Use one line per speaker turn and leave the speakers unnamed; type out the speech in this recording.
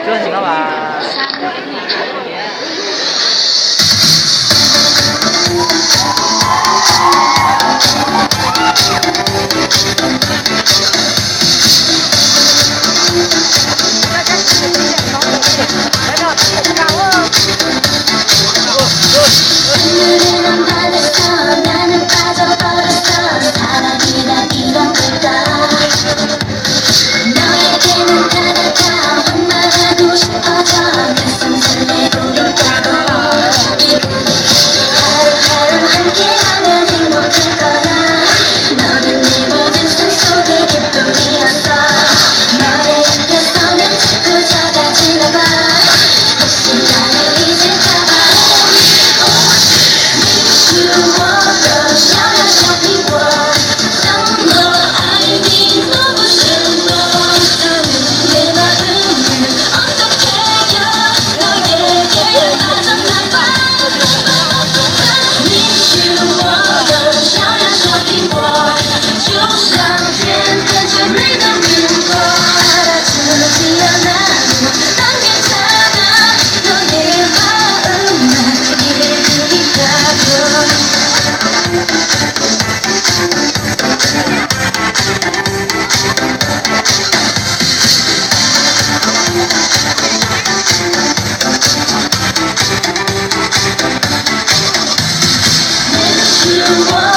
chưa thì các bạn
오늘은 반했어 나는 빠져버렸어 사랑이란 이런 걸까 너에게는 다가가 원망하고 싶어져 가슴 설레고 있다고 하루하루 함께하면 행복할 거야 너는 내 모든 삶 속의 기쁨이었어 너의 옆에서는 자꾸 작아지나 봐 혹시 나를 잊을까봐 You want the shower shopping world Don't know I need 너무 싫어 내 마음을 어떻게 해 너에게 빠져나가 Need you want the shower shopping world就像天天最美的云朵알아주지 않아도 난 괜찮아 너의 마음만 읽으니까도 You want